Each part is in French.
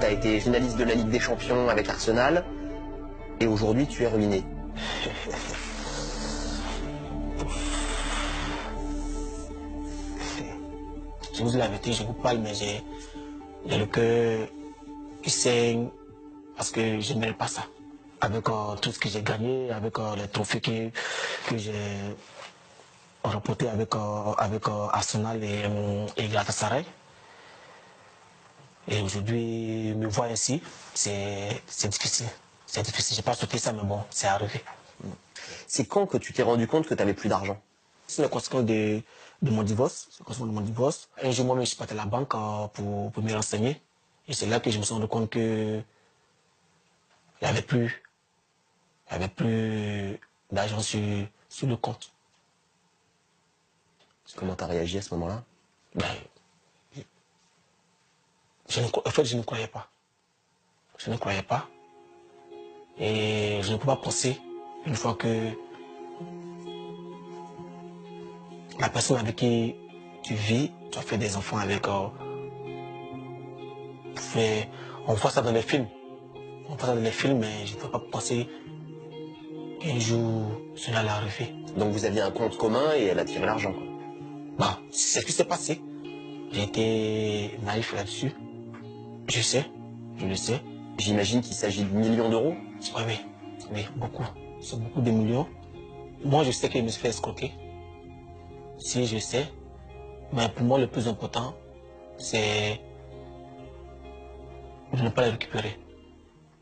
Tu as été finaliste de la Ligue des Champions avec Arsenal et aujourd'hui tu es ruiné. Je vous dis la vérité, je vous parle, mais j'ai le cœur qui saigne parce que je ne mérite pas ça. Avec tout ce que j'ai gagné, avec les trophées que j'ai remportés avec Arsenal et Galatasaray. Et aujourd'hui, me voir ainsi, c'est difficile. C'est difficile. Je n'ai pas souhaité ça, mais bon, c'est arrivé. C'est quand que tu t'es rendu compte que tu n'avais plus d'argent? C'est la conséquence de mon divorce. C'est la conséquence de mon divorce. Un jour, moi-même, je suis parti à la banque pour me renseigner. Et c'est là que je me suis rendu compte que il n'y avait plus d'argent sur le compte. Comment tu as réagi à ce moment-là? Ben, en fait, je ne croyais pas. Je ne croyais pas. Et je ne peux pas penser, une fois que la personne avec qui tu vis, tu as fait des enfants avec... on voit ça dans les films. On voit ça dans les films, mais je ne peux pas penser qu'un jour, cela allait arriver. Donc vous aviez un compte commun et elle a tiré l'argent, quoi. Bah, c'est ce qui s'est passé. J'ai été naïf là-dessus. Je sais, je le sais. J'imagine qu'il s'agit de millions d'euros. Oui, beaucoup. C'est beaucoup de millions. Moi, je sais que je me suis fait escroquer. Si, je sais. Mais pour moi, le plus important, c'est de ne pas les récupérer.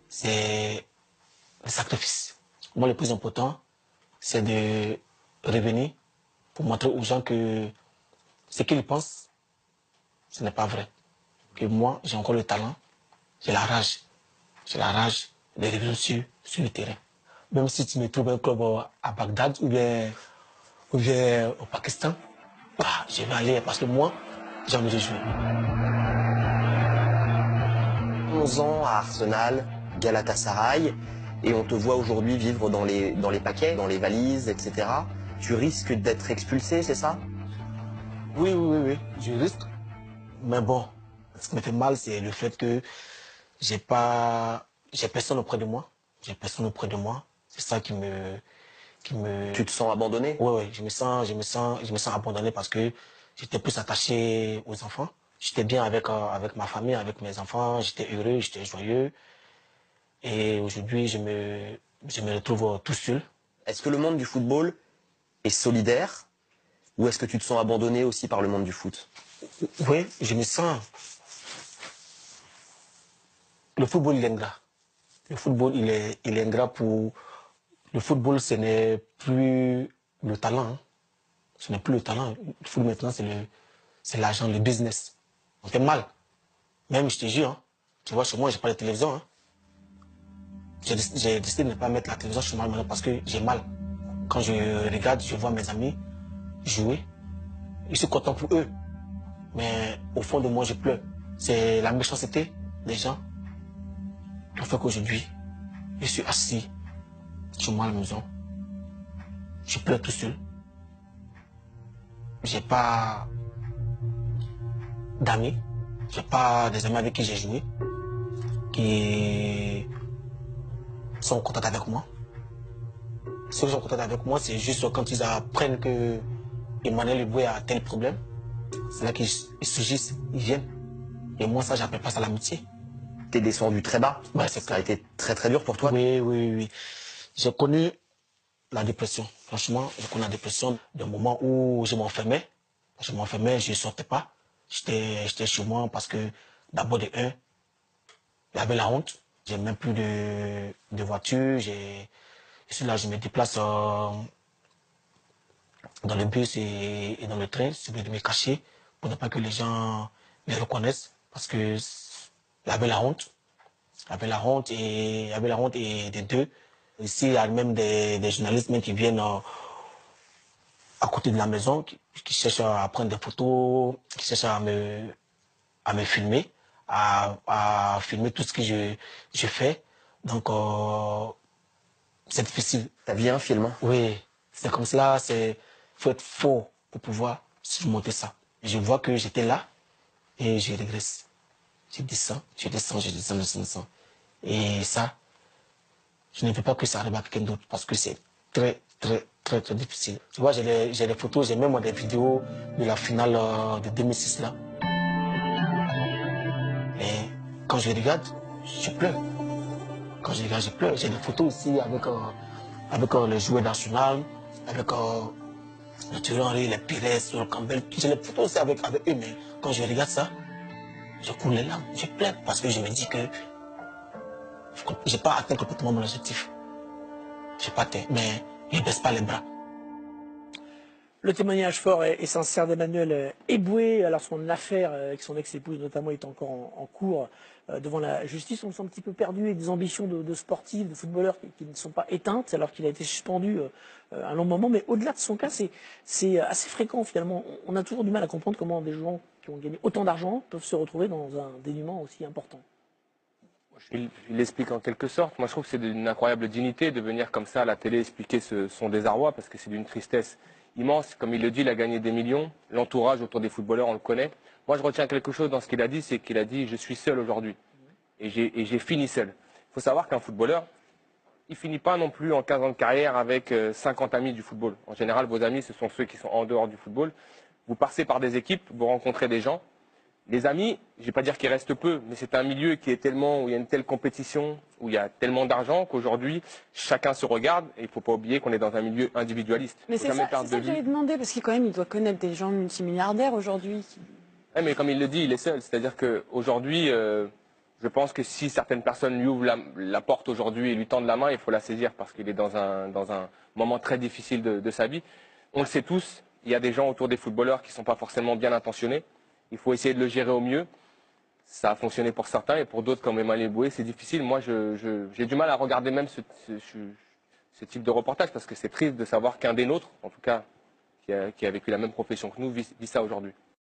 C'est le sacrifice. Moi, le plus important, c'est de revenir pour montrer aux gens que ce qu'ils pensent, ce n'est pas vrai. Que moi, j'ai encore le talent, j'ai la rage. J'ai la rage de revenir sur le terrain. Même si tu me trouves un club à Bagdad ou bien au Pakistan, bah, je vais aller parce que moi, j'ai envie de jouer. 11 ans à Arsenal, Galatasaray, et on te voit aujourd'hui vivre dans les paquets, dans les valises, etc. Tu risques d'être expulsé, c'est ça? Oui, je risque. Mais bon, ce qui me fait mal, c'est le fait que j'ai personne auprès de moi. J'ai personne auprès de moi. C'est ça qui me... Tu te sens abandonné? Oui, je me sens abandonné parce que j'étais plus attaché aux enfants. J'étais bien avec ma famille, avec mes enfants. J'étais heureux, j'étais joyeux. Et aujourd'hui, je me retrouve tout seul. Est-ce que le monde du football est solidaire ou est-ce que tu te sens abandonné aussi par le monde du foot? Oui, je me sens... Le football, il est ingrat. Le football, il est ingrat pour... Le football, ce n'est plus le talent. Hein. Ce n'est plus le talent. Le football, maintenant, c'est l'argent, le business. On fait mal. Même, je te jure, hein, tu vois, chez moi, j'ai pas de télévision. Hein. J'ai décidé de ne pas mettre la télévision chez moi maintenant parce que j'ai mal. Quand je regarde, je vois mes amis jouer. Je suis content pour eux. Mais au fond de moi, je pleure. C'est la méchanceté des gens qui fait qu'aujourd'hui, je suis assis chez moi à la maison. Je pleure tout seul. J'ai pas d'amis. J'ai pas des amis avec qui j'ai joué qui sont contents avec moi. Ceux qui sont contents avec moi, c'est juste quand ils apprennent que Emmanuel Eboué a tel problème. C'est là qu'ils surgissent, ils viennent. Et moi, ça, j'appelle pas ça l'amitié. T'es descendu très bas. Ouais, Ça a été très très dur pour toi. Oui. J'ai connu la dépression. Franchement, j'ai connu la dépression d'un moment où je m'enfermais. Je ne sortais pas. J'étais chez moi parce que d'abord de un, il y avait la honte. J'ai même plus de voiture. Je suis là, je me déplace dans le bus et dans le train, je vais me cacher pour ne pas que les gens me reconnaissent parce que il y avait la honte. Il y avait la honte et des deux. Ici, il y a même des journalistes même qui viennent à côté de la maison, qui cherchent à prendre des photos, qui cherchent à me filmer, à filmer tout ce que je fais. Donc, c'est difficile. T'as vu un film? Oui, c'est comme cela, il faut être fort pour pouvoir surmonter ça. Je vois que j'étais là et je régresse. Je descends, je descends, je descends, je descends. Et ça, je ne veux pas que ça arrive à quelqu'un d'autre parce que c'est très, très, très, très difficile. Tu vois, j'ai des photos, j'ai même des vidéos de la finale de 2006 là. Et quand je les regarde, je pleure. Quand je les regarde, je pleure. J'ai des photos aussi avec le joueur national, avec le Thierry Henry, les Pires, le Campbell. J'ai des photos aussi avec eux, mais quand je regarde ça, je coule les larmes, je pleure parce que je me dis que j'ai pas atteint complètement mon objectif. J'ai pas atteint, mais je ne baisse pas les bras. Le témoignage fort et sincère d'Emmanuel Eboué, alors son affaire avec son ex-épouse notamment est encore en cours devant la justice. On se sent un petit peu perdu avec des ambitions de sportifs, de footballeurs qui ne sont pas éteintes alors qu'il a été suspendu un long moment. Mais au-delà de son cas, c'est assez fréquent finalement. On a toujours du mal à comprendre comment des gens qui ont gagné autant d'argent peuvent se retrouver dans un dénuement aussi important. Il l'explique en quelque sorte. Moi, je trouve que c'est d'une incroyable dignité de venir comme ça à la télé expliquer son désarroi parce que c'est d'une tristesse immense. Comme il le dit, il a gagné des millions. L'entourage autour des footballeurs, on le connaît. Moi, je retiens quelque chose dans ce qu'il a dit, c'est qu'il a dit « je suis seul aujourd'hui ». Et j'ai fini seul. Il faut savoir qu'un footballeur, il finit pas non plus en 15 ans de carrière avec 50 amis du football. En général, vos amis, ce sont ceux qui sont en dehors du football. Vous passez par des équipes, vous rencontrez des gens. Les amis, je ne vais pas dire qu'il reste peu, mais c'est un milieu qui est tellement, où il y a une telle compétition, où il y a tellement d'argent qu'aujourd'hui, chacun se regarde et il ne faut pas oublier qu'on est dans un milieu individualiste. Mais c'est ça que j'avais demandé, parce qu'il quand même, il doit connaître des gens multimilliardaires aujourd'hui. Ouais, mais comme il le dit, il est seul. C'est-à-dire qu'aujourd'hui, je pense que si certaines personnes lui ouvrent la porte aujourd'hui et lui tendent la main, il faut la saisir parce qu'il est dans un moment très difficile de sa vie. On le sait tous, il y a des gens autour des footballeurs qui ne sont pas forcément bien intentionnés. Il faut essayer de le gérer au mieux. Ça a fonctionné pour certains et pour d'autres comme Emmanuel Eboué, c'est difficile. Moi, j'ai du mal à regarder même ce type de reportage parce que c'est triste de savoir qu'un des nôtres, en tout cas qui a vécu la même profession que nous, vit ça aujourd'hui.